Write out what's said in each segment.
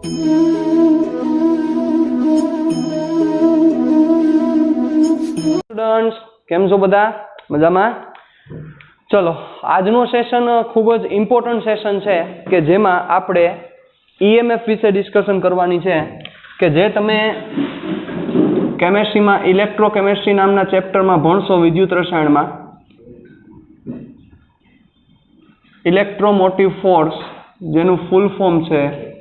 Students કેમ છો બધા મજામાં? ચલો આજનો સેશન ખૂબ જ ઇમ્પોર્ટન્ટ સેશન છે કે જેમાં આપણે ઈએમએફ વિશે ડિસ્કશન કરવાની છે કે જે તમે કેમેસ્ટ્રીમાં ઇલેક્ટ્રોકેમિસ્ટ્રી નામના ચેપ્ટરમાં ભણશો વિદ્યુત રસાયણમાં ઇલેક્ટ્રોમોટિવ ફોર્સ જેનું ફૂલ ફોર્મ છે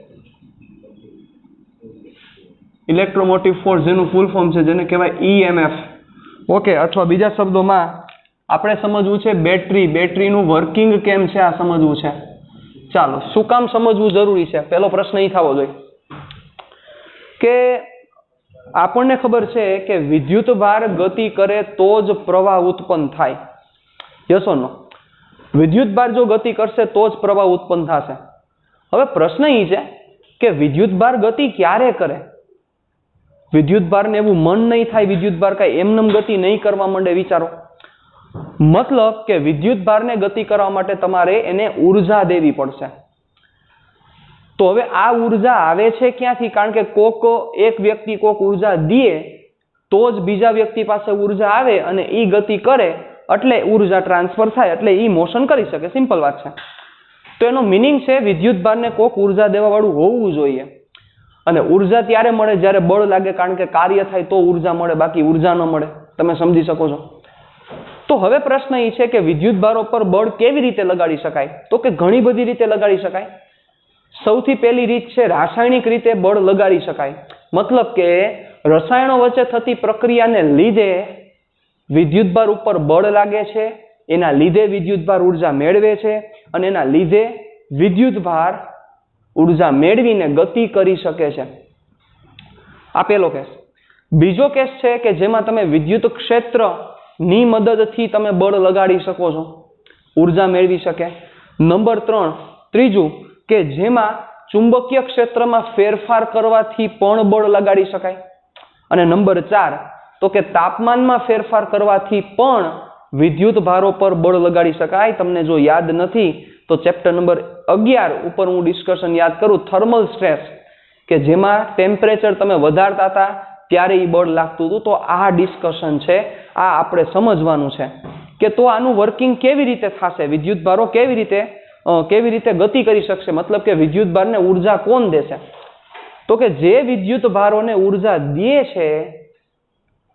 ઇલેક્ટ્રોમોટિવ ફોર્સ જેનું ફૂલ ફોર્મ છે જેને કહેવાય ઈએમએફ ઓકે અથવા બીજા શબ્દોમાં આપણે સમજવું છે બેટરીનું વર્કિંગ કેમ છે આ સમજવું છે ચાલો શું કામ સમજવું જરૂરી છે પહેલો પ્રશ્ન એ થવો જોઈએ કે આપણને ખબર છે કે વિદ્યુત ભાર ગતિ કરે તો જ પ્રવાહ ઉત્પન્ન થાય યસ ઓર નો વિદ્યુત ભાર જો ગતિ કરશે તો જ પ્રવાહ ઉત્પન્ન થશે હવે પ્રશ્ન એ છે કે વિદ્યુત ભાર ગતિ ક્યારે કરે વિદ્યુત ભારને એવું મન નહીં થાય વિદ્યુત ભાર કઈ એમનેમ ગતિ નહીં કરવા માંડે વિચારો મતલબ કે વિદ્યુત ભારને ગતિ કરવા માટે તમારે એને ઉર્જા દેવી પડશે તો હવે આ ઉર્જા આવે છે ક્યાંથી કારણ કે એક વ્યક્તિ કોક ઉર્જા દે તો જ બીજા વ્યક્તિ પાસે ઉર્જા આવે અને એ ગતિ કરે એટલે ઉર્જા ટ્રાન્સફર થાય એટલે એ મોશન કરી શકે સિમ્પલ વાત છે તો એનો મિનિંગ છે વિદ્યુત ભારને કોક ઉર્જા દેવા વાળું હોવું જોઈએ અને ઉર્જા ત્યારે મળે જ્યારે બળ લાગે કારણ કે કાર્ય થાય તો ઉર્જા મળે બાકી ઉર્જા ન મળે તમે સમજી શકો છો તો હવે પ્રશ્ન એ છે કે વિદ્યુત ભારો પર બળ કેવી રીતે લગાડી શકાય તો કે ઘણી બધી રીતે લગાડી શકાય સૌથી પહેલી રીત છે રાસાયણિક રીતે બળ લગાડી શકાય મતલબ કે રસાયણો વચ્ચે થતી પ્રક્રિયાને લીધે વિદ્યુત ભાર ઉપર બળ લાગે છે એના લીધે વિદ્યુત ભાર ઉર્જા મેળવે છે અને એના લીધે વિદ્યુત ભાર ઉર્જા મેળવીને ગતિ કરી શકે છે આ પહેલો કેસ બીજો કેસ છે કે જેમાં તમે વિદ્યુત ક્ષેત્રની મદદથી તમે બળ લગાડી શકો છો ઉર્જા મેળવી શકે નંબર 3 ત્રીજું કે જેમાં ચુંબકીય ક્ષેત્રમાં ફેરફાર કરવાથી પણ બળ લગાડી શકાય અને નંબર 4 તો કે તાપમાનમાં ફેરફાર કરવાથી પણ વિદ્યુત ભારો પર બળ લગાડી શકાય તમને જો યાદ નથી તો ચેપ્ટર નંબર 11 ઉપર હું ડિસ્કશન યાદ કરું થર્મલ સ્ટ્રેસ કે જેમાં ટેમ્પરેચર તમે વધારતા હતા ત્યારે એ બળ લાગતું હતું તો આ ડિસ્કશન છે આ આપણે સમજવાનું છે કે તો આનું વર્કિંગ કેવી રીતે થશે વિદ્યુત ભારો કેવી રીતે ગતિ કરી શકશે મતલબ કે વિદ્યુત ભારને ઉર્જા કોણ દેશે તો કે જે વિદ્યુત ભારોને ઉર્જા દે છે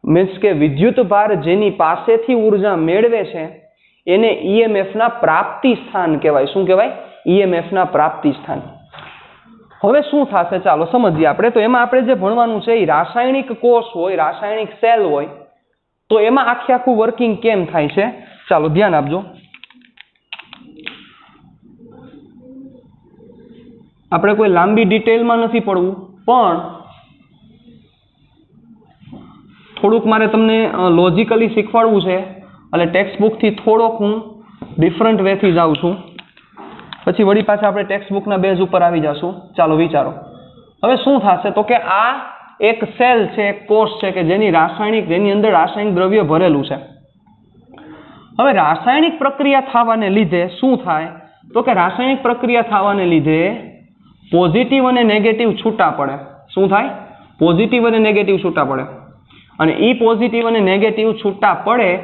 મીન્સ કે વિદ્યુત ભાર જેની પાસેથી ઉર્જા મેળવે છે એને ઈએમએફ ના પ્રાપ્તિ સ્થાન કહેવાય શું કહેવાય ઈએમએફ ના પ્રાપ્તિ સ્થાન હવે શું થશે ચાલો સમજીએ આપણે તો એમાં આપણે જે ભણવાનું છે એ રાસાયણિક કોષ હોય રાસાયણિક સેલ હોય તો એમાં આખું વર્કિંગ કેમ થાય છે ચાલો ધ્યાન આપજો આપણે કોઈ લાંબી ડિટેલમાં નથી પડવું પણ થોડુંક મારે તમને લોજિકલી શીખવાડવું છે એટલે ટેક્સ્ટ બુકથી થોડોક હું ડિફરન્ટ વેથી જાઉં છું પછી વળી પાછા આપણે ટેક્સ્ટ બુકના બેઝ ઉપર આવી જશું ચાલો વિચારો હવે શું થશે તો કે આ એક સેલ છે એક કોષ છે કે જેની અંદર રાસાયણિક દ્રવ્ય ભરેલું છે હવે રાસાયણિક પ્રક્રિયા થવાને લીધે શું થાય તો કે રાસાયણિક પ્રક્રિયા થવાને લીધે પોઝિટિવ અને નેગેટિવ છૂટા પડે શું થાય પોઝિટિવ અને નેગેટિવ છૂટા પડે અને એ પોઝિટિવ અને નેગેટિવ છૂટા પડે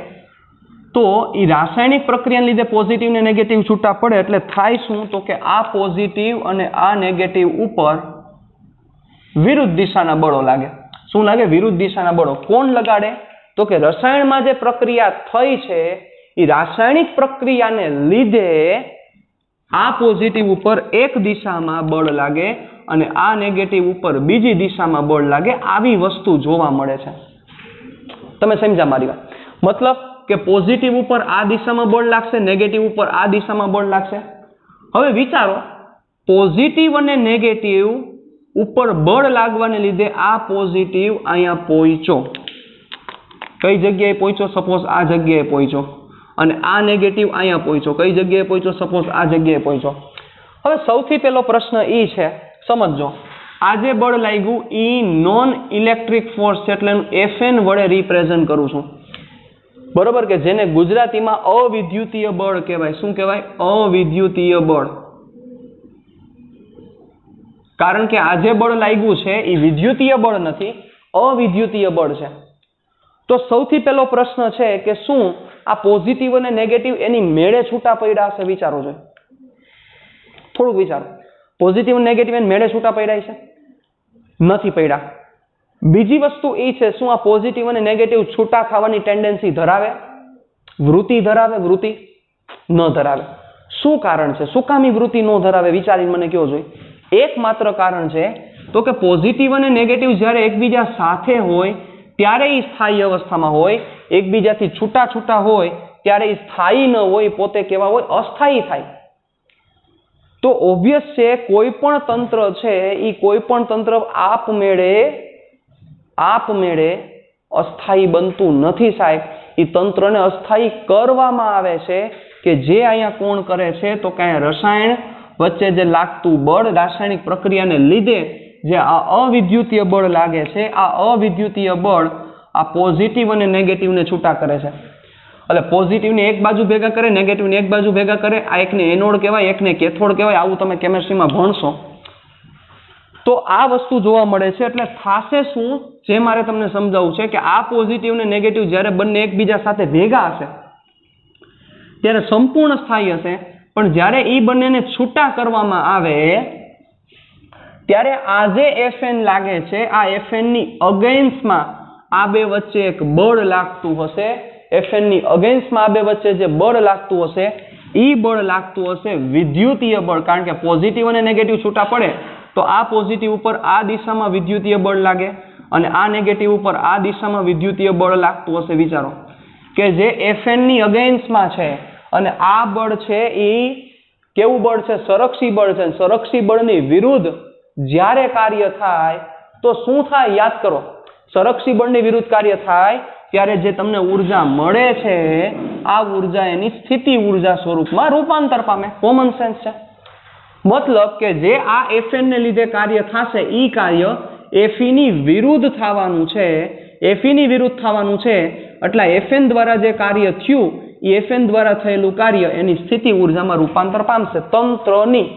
તો એ રાસાયણિક પ્રક્રિયાને લીધે પોઝિટિવ ને નેગેટિવ છૂટા પડે એટલે થાય શું તો કે આ પોઝિટિવ અને આ નેગેટિવ ઉપર વિરુદ્ધ દિશાના બળો લાગે શું લાગે વિરુદ્ધ દિશાના બળો કોણ લગાડે તો કે રસાયણમાં જે પ્રક્રિયા થઈ છે એ રાસાયણિક પ્રક્રિયાને લીધે આ પોઝિટિવ ઉપર એક દિશામાં બળ લાગે અને આ નેગેટિવ ઉપર બીજી દિશામાં બળ લાગે આવી વસ્તુ જોવા મળે છે તમે સમજ્યા મારી વાત મતલબ કે પોઝિટિવ ઉપર આ દિશામાં બળ લાગશે નેગેટિવ ઉપર આ દિશામાં બળ લાગશે હવે વિચારો પોઝિટિવ અને નેગેટિવ ઉપર બળ લાગવાને લીધે આ પોઝિટિવ અહીંયા પહોંચ્યો કઈ જગ્યાએ પહોંચ્યો સપોઝ આ જગ્યાએ પહોંચ્યો અને આ નેગેટિવ અહીંયા પહોંચ્યો કઈ જગ્યાએ પહોંચ્યો સપોઝ આ જગ્યાએ પહોંચ્યો હવે સૌથી પહેલો પ્રશ્ન એ છે સમજો આ જે બળ લાગ્યું એ નોન ઇલેક્ટ્રિક ફોર્સ છે એટલે Fn વડે રિપ્રેઝન્ટ કરું છું બરોબર કે જેને ગુજરાતીમાં અવિદ્યુતીય બળ કહેવાય શું કહેવાય અવિદ્યુતીય બળ કારણ કે આ જે બળ લાગ્યું છે એ વિદ્યુતીય બળ નથી, અવિદ્યુતીય બળ છે. તો સૌથી પહેલો પ્રશ્ન છે કે શું આ પોઝિટિવ અને નેગેટિવ એની મેળે છૂટા પડ્યા હશે? વિચારો જોઈએ, થોડુંક વિચારો. પોઝિટિવ અને નેગેટિવ એની મેળે છૂટા પડ્યા છે? નથી પડ્યા. બીજી વસ્તુ એ છે, શું આ પોઝિટિવ અને નેગેટિવ છૂટા થવાની ટેન્ડન્સી ધરાવે? વૃત્તિ ધરાવે? વૃત્તિ ન ધરાવે. શું કારણ છે? શું કામ વૃત્તિ ન ધરાવે? વિચારીને મને કહો જોઈએ. એકમાત્ર કારણ છે તો કે પોઝિટિવ અને નેગેટિવ જ્યારે એકબીજા સાથે હોય ત્યારે એ સ્થાયી અવસ્થામાં હોય, એકબીજાથી છૂટા છૂટા હોય ત્યારે એ સ્થાયી ન હોય, પોતે કેવા હોય? અસ્થાયી થાય. તો ઓબ્વિયસ છે કોઈ પણ તંત્ર છે એ કોઈ પણ તંત્ર આપમેળે અસ્થાયી બનતું નથી સાહેબ. એ તંત્રને અસ્થાયી કરવામાં આવે છે કે જે અહીંયા કોણ કરે છે તો કે રસાયણ વચ્ચે જે લાગતું બળ, રાસાયણિક પ્રક્રિયાને લીધે જે આ અવિદ્યુતીય બળ લાગે છે, આ અવિદ્યુતીય બળ આ પોઝિટિવ અને નેગેટિવને છૂટા કરે છે. એટલે પોઝિટિવને એક બાજુ ભેગા કરે, નેગેટિવને એક બાજુ ભેગા કરે. આ એકને એનોડ કહેવાય, એકને કેથોડ કહેવાય. આવું તમે કેમેસ્ટ્રીમાં ભણશો. તો આ વસ્તુ જોવા મળે છે. એટલે થાશે શું, જે મારે તમને સમજાવવું છે કે આ પોઝિટિવ અને નેગેટિવ જ્યારે બંને એકબીજા સાથે ભેગા હશે ત્યારે સંપૂર્ણ સ્થાયી હશે, પણ જ્યારે એ બંનેને છૂટા કરવામાં આવે ત્યારે આ જે Fn લાગે છે, આ Fn ની અગેન્સ્ટમાં આ બે વચ્ચે એક બળ લાગતું હશે. Fn ની અગેન્સ્ટમાં આ બે વચ્ચે જે બળ લાગતું હશે એ બળ લાગતું હશે વિદ્યુતીય બળ. કારણ કે પોઝિટિવ અને નેગેટિવ છૂટા પડે તો આ પોઝિટિવ ઉપર આ દિશામાં વિદ્યુતીય બળ લાગે અને આ નેગેટિવ ઉપર આ દિશામાં વિદ્યુતીય બળ લાગતું હશે. વિચારો કે જે Fn ની અગેન્સ્ટમાં છે અને આ બળ છે એ કેવું બળ છે? સંરક્ષી બળ છે. સંરક્ષી બળની વિરુદ્ધ જ્યારે કાર્ય થાય તો શું થાય? યાદ કરો. સંરક્ષી બળની વિરુદ્ધ કાર્ય થાય ત્યારે જે તમને ઉર્જા મળે છે આ ઉર્જા એની સ્થિતિ ઉર્જા સ્વરૂપમાં રૂપાંતર પામે. કોમન સેન્સ છે. મતલબ કે જે આ Fn ને લીધે કાર્ય થશે એ કાર્ય Fe ની વિરુદ્ધ થવાનું છે. Fe ની વિરુદ્ધ થવાનું છે એટલે Fn દ્વારા જે કાર્ય થયું એ Fn દ્વારા થયેલું કાર્ય એની સ્થિતિ ઉર્જામાં રૂપાંતર પામશે તંત્રની.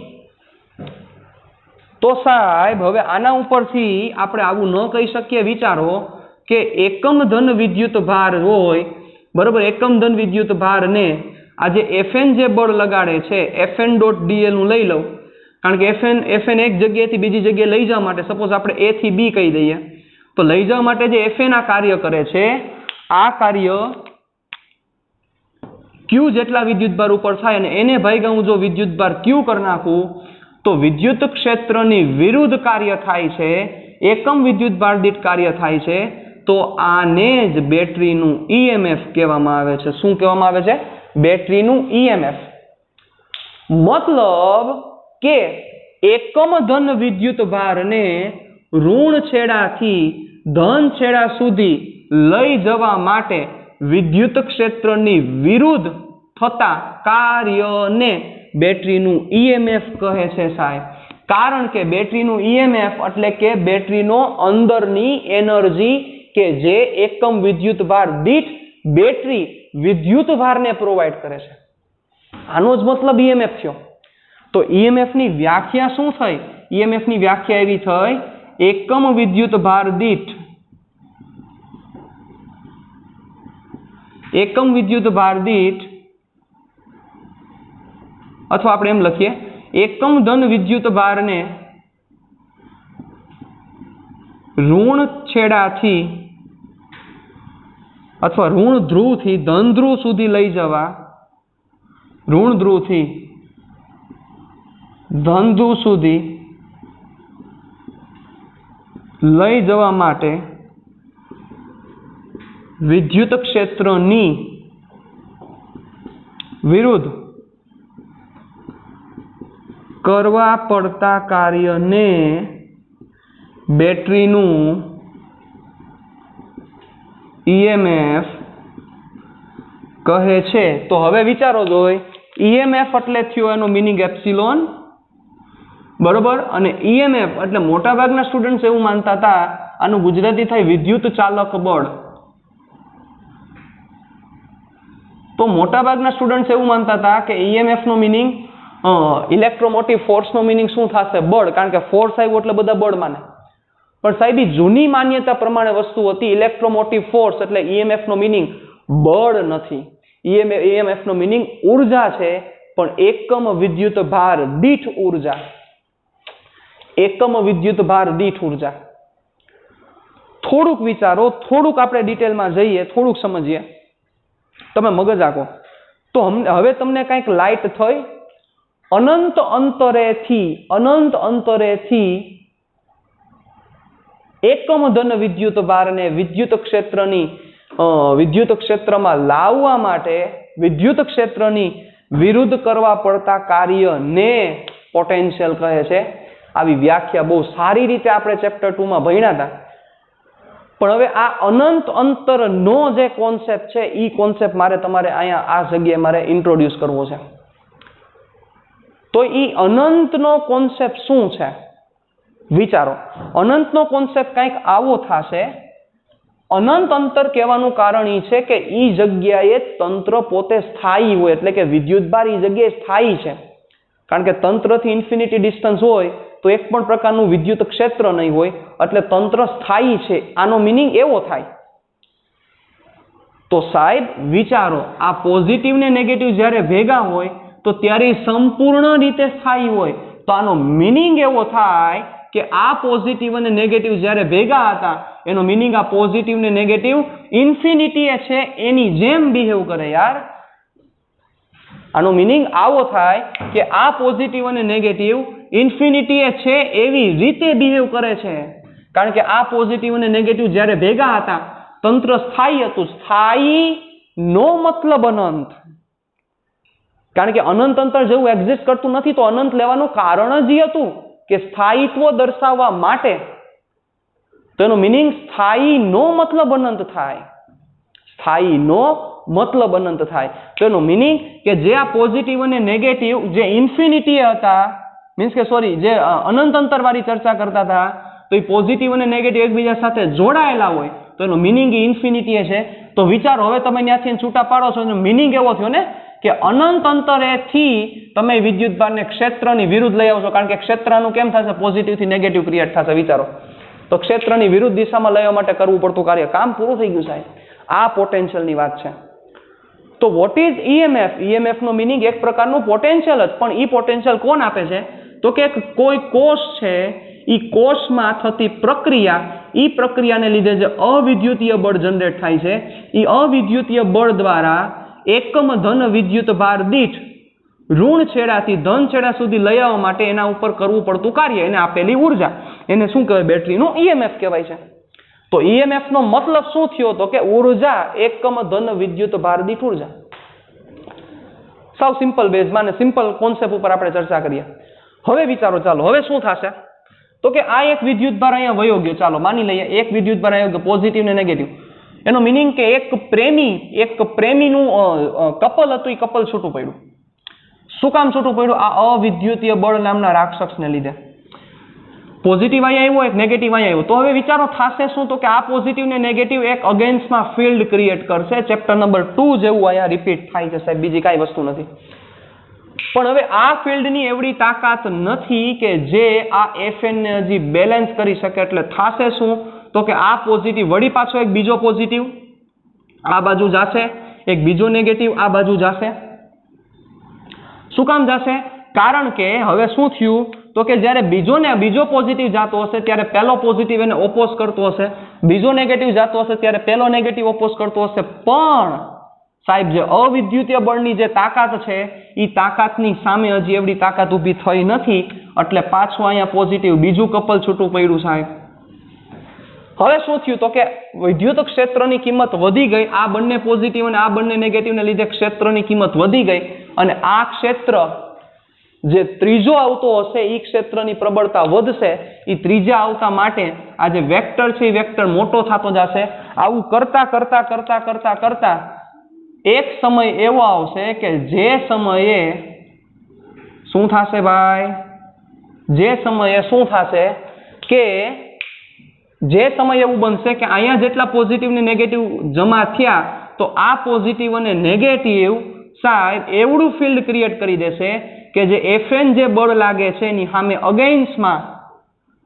તો સાહેબ હવે આના ઉપરથી આપણે આવું ન કહી શકીએ. વિચારો કે એકમ ધન વિદ્યુત ભાર હોય, બરોબર, એકમ ધન વિદ્યુત ભારને આજે Fn જે બળ લગાડે છે Fn.dl નું લઈ લઉં, કારણ કે Fn એક જગ્યાએથી બીજી જગ્યાએ લઈ જવા માટે સપોઝ આપણે A થી B કહી દઈએ તો લઈ જવા માટે જે Fn આ કાર્ય કરે છે આ કાર્ય Q જેટલા વિદ્યુતભાર ઉપર થાય અને એને ભાગ્યા હું જો વિદ્યુતભાર Q કરી નાખું તો વિદ્યુત ક્ષેત્રની વિરુદ્ધ કાર્ય થાય છે, એકમ વિદ્યુતભાર દીઠ કાર્ય થાય છે. તો આને જ બેટરીનું EMF કહેવામાં આવે છે. શું કહેવામાં આવે છે? બેટરીનું EMF. મતલબ કે એકમ ધન વિદ્યુતભારને ઋણ છેડાથી ધન છેડા સુધી લઈ જવા માટે વિદ્યુત ક્ષેત્રની વિરુદ્ધ થતા કાર્યને બેટરીનું EMF કહે છે સાહેબ. કારણ કે બેટરીનું EMF એટલે કે બેટરીનો અંદરની એનર્જી કે જે એકમ વિદ્યુતભાર દીઠ બેટરી વિદ્યુતભારને પ્રોવાઈડ કરે છે. આનો જ મતલબ EMF થયો. તો EMF ની વ્યાખ્યા શું થઈ? EMF ની વ્યાખ્યા એવી થઈ, એકમ વિદ્યુતભાર દીઠ અથવા આપણે એમ લખીએ એકમ ધન વિદ્યુતભારને ઋણ છેડાથી અથવા ઋણ ધ્રુવથી ધન ધ્રુવ સુધી લઈ જવા, ઋણ ધ્રુવથી ધન ધ્રુવ સુધી લઈ જવા માટે વિદ્યુત ક્ષેત્રની વિરુદ્ધ કરવા પડતા કાર્યને બેટરીનું EMF કહે છે. તો હવે વિચારો જોઈ, EMF એટલે થયો એનો મિનિંગ એપ્સિલોન, બરોબર, અને EMF એટલે મોટાભાગના સ્ટુડન્ટ્સ એવું માનતા હતા આનું ગુજરાતી થાય વિદ્યુત ચાલક બળ. તો મોટાભાગના સ્ટુડન્ટ્સ એવું માનતા હતા કે EMF નો મિનિંગ ઇલેક્ટ્રોમોટિવ ફોર્સનો મિનિંગ શું થશે? બળ, કારણ કે ફોર્સ આવ્યો એટલે બધા બળ માને. પણ સાહેબ જૂની માન્યતા પ્રમાણે વસ્તુ હતી ઇલેક્ટ્રોમોટિવ ફોર્સ એટલે ઈએમએફ નો મિનિંગ બળ નથી. ઈએમએફ નો મિનિંગ ઉર્જા છે, પણ એકમ વિદ્યુત ભાર દીઠ ઉર્જા. એકમ વિદ્યુત ભાર દીઠ ઉર્જા. થોડુંક વિચારો, થોડુંક આપણે ડિટેલમાં જઈએ, થોડુંક સમજીએ. તમે મગજ આખો તો હવે તમને કંઈક લાઇટ થઈ. અનંત અંતરેથી એકમ ધન વિદ્યુત ભારને વિદ્યુત ક્ષેત્રમાં લાવવા માટે વિદ્યુત ક્ષેત્રની વિરુદ્ધ કરવા પડતા કાર્યને પોટેન્શિયલ કહે છે. આવી વ્યાખ્યા બહુ સારી રીતે આપણે ચેપ્ટર 2 માં ભણ્યા હતા. પણ હવે આ અનંત અંતરનો જે કોન્સેપ્ટ છે એ કોન્સેપ્ટ મારે તમારે અહીંયા આ જગ્યાએ મારે ઇન્ટ્રોડ્યુસ કરવો છે. તો એ અનંતનો કોન્સેપ્ટ શું છે? વિચારો. અનંતનો કોન્સેપ્ટ કંઈક આવો થશે. અનંત અંતર કહેવાનું કારણ એ છે કે એ જગ્યાએ તંત્ર પોતે સ્થાયી હોય, એટલે કે વિદ્યુતભાર એ જગ્યાએ સ્થાયી છે. કારણ કે તંત્રથી ઇન્ફિનિટી ડિસ્ટન્સ હોય તો એક પણ પ્રકારનું વિદ્યુત ક્ષેત્ર નહીં હોય, એટલે તંત્ર સ્થાયી છે. આનો મિનિંગ એવો થાય. તો સાહેબ વિચારો, આ પોઝિટિવ ને નેગેટિવ જ્યારે ભેગા હોય તો ત્યારે સંપૂર્ણ રીતે સ્થાયી હોય. તો આનો મિનિંગ એવો થાય કે આ પોઝિટિવ અને નેગેટિવ જ્યારે ભેગા હતા એનો મિનિંગ આ પોઝિટિવ ને નેગેટિવ ઇન્ફિનિટી છે એની જેમ બિહેવ કરે યાર. આનો મિનિંગ આવો થાય કે આ પોઝિટિવ અને નેગેટિવ ઇન્ફિનિટી છે એવી રીતે બિહેવ કરે છે. કારણ કે આ પોઝિટિવ અને નેગેટિવ જ્યારે ભેગા હતા તંત્ર સ્થાયી હતું. સ્થાયી નો મતલબ અનંત. કારણ કે અનંત અંતર જેવું એક્ઝિસ્ટ કરતું નથી, તો અનંત લેવાનું કારણ જ હતું કે સ્થાયીત્વ દર્શાવવા માટે. તો એનો મિનિંગ સ્થાયી નો મતલબ અનંત થાય. સ્થાયી નો મતલબ અનંત થાય. તો એનો મિનિંગ કે જે આ પોઝિટિવ અને નેગેટિવ જે ઇન્ફિનિટી હતા, મીન્સ કે સોરી જે અનંત અંતર વાળી ચર્ચા કરતા હતા, તો એ પોઝિટિવ અને નેગેટિવ એકબીજા સાથે જોડાયેલા હોય તો એનો મિનિંગ એ ઇન્ફિનિટી છે. તો વિચારો, હવે તમે ત્યાંથી છૂટા પાડો છો એનો મિનિંગ એવો થયો ને કે અનંત અંતરેથી તમે વિદ્યુતભારને ક્ષેત્રની વિરુદ્ધ લઈ આવશો. કારણ કે ક્ષેત્રનું કેમ થશે? પોઝિટિવ થી નેગેટિવ ક્રિએટ થશે. વિચારો, તો ક્ષેત્રની વિરુદ્ધ દિશામાં લઈ આવવા માટે કરવું પડતું કાર્ય. કામ પૂરું થઈ ગયું સાહેબ. આ પોટેન્શિયલની વાત છે. તો વોટ ઇઝ ઈએમએફ? ઈએમએફ નો મિનિંગ એક પ્રકારનું પોટેન્શિયલ જ. પણ એ પોટેન્શિયલ કોણ આપે છે? તો કે કોઈ કોષ છે, એ કોષમાં થતી પ્રક્રિયા, એ પ્રક્રિયાને લીધે જે અવિદ્યુતીય બળ જનરેટ થાય છે, એ અવિદ્યુતીય બળ દ્વારા એકમ ધન વિદ્યુત ભાર દીઠ ઋણ છેડાથી ધન છેડા સુધી લઈ આવવા માટે એના ઉપર કરવું પડતું કાર્ય, એને આપેલી ઉર્જા, એને શું કહેવાય? બેટરીનું ઈએમએફ કહેવાય છે. તો ઈએમએફ નો મતલબ શું થયો? તો કે ઉર્જા એકમ ધન વિદ્યુત ભાર દીઠ ઉર્જા. સાવ સિમ્પલ બેઝમાં અને સિમ્પલ કોન્સેપ્ટ ઉપર આપણે ચર્ચા કરીએ. હવે વિચારો, ચાલો હવે શું થશે? તો કે આ એક વિદ્યુતભાર અહીંયા વયો ગયો. ચાલો માની લઈએ એક વિદ્યુતભાર આવ્યો ગયો, પોઝિટિવ ને નેગેટિવ. એનો મિનિંગ કે એક પ્રેમીનું કપલ હતું, એ કપલ છૂટું પડ્યું. શું કામ છૂટું પડ્યું? આ અવિદ્યુતીય બળ નામના રાક્ષસને લીધે. પોઝિટિવ અહીંયા આવ્યો, એક નેગેટિવ અહીંયા આવ્યો. તો હવે વિચારો થશે શું? તો કે આ પોઝિટિવ ને નેગેટિવ એક અગેન્સ્ટમાં ફિલ્ડ ક્રિએટ કરશે. ચેપ્ટર નંબર 2 જેવું અહીંયા રિપીટ થાય છે સાહેબ, બીજી કાંઈ વસ્તુ નથી. પણ હવે આ ફિલ્ડની એવડી તાકાત નથી કે જે આ FN ને હજી બેલેન્સ કરી શકે. એટલે થશે શું? તો કે આ પોઝિટિવ વળી પાછો એક બીજો પોઝિટિવ આ બાજુ જશે, એક બીજો નેગેટિવ આ બાજુ જશે. શું કામ જશે? કારણ કે હવે શું થયું? તો કે જ્યારે બીજો પોઝિટિવ જાતો હશે ત્યારે પહેલો પોઝિટિવ એને ઓપોઝ કરતો હશે, બીજો નેગેટિવ જાતો હશે ત્યારે પહેલો નેગેટિવ ઓપોઝ કરતો હશે. પણ સાહેબ જે અવિદ્યુતીય બળની જે તાકાત છે એ તાકાતની સામે હજી એવડી તાકાત ઊભી થઈ નથી. એટલે પાછું અહીંયા પોઝિટિવ બીજું કપલ છૂટું પડ્યું સાહેબ. હવે શું થયું? તો કે વિદ્યુત ક્ષેત્રની કિંમત વધી ગઈ. આ બંને પોઝિટિવ અને આ બંને નેગેટિવને લીધે ક્ષેત્રની કિંમત વધી ગઈ. અને આ ક્ષેત્ર જે ત્રીજો આવતો હશે એ ક્ષેત્રની પ્રબળતા વધશે. એ ત્રીજા આવતા માટે આ જે વેક્ટર છે એ વેક્ટર મોટો થતો જશે. આવું કરતા કરતા કરતા કરતા કરતા એક સમય એવો આવશે કે જે સમયે શું થશે ભાઈ? જે સમયે શું થશે કે જે સમય એવું બનશે કે અહીંયા જેટલા પોઝિટિવ ને નેગેટિવ જમા થયા તો આ પોઝિટિવ અને નેગેટિવ સાહેબ એવડું ફિલ્ડ ક્રિએટ કરી દેશે કે જે Fn જે બળ લાગે છે એની સામે અગેન્સ્ટમાં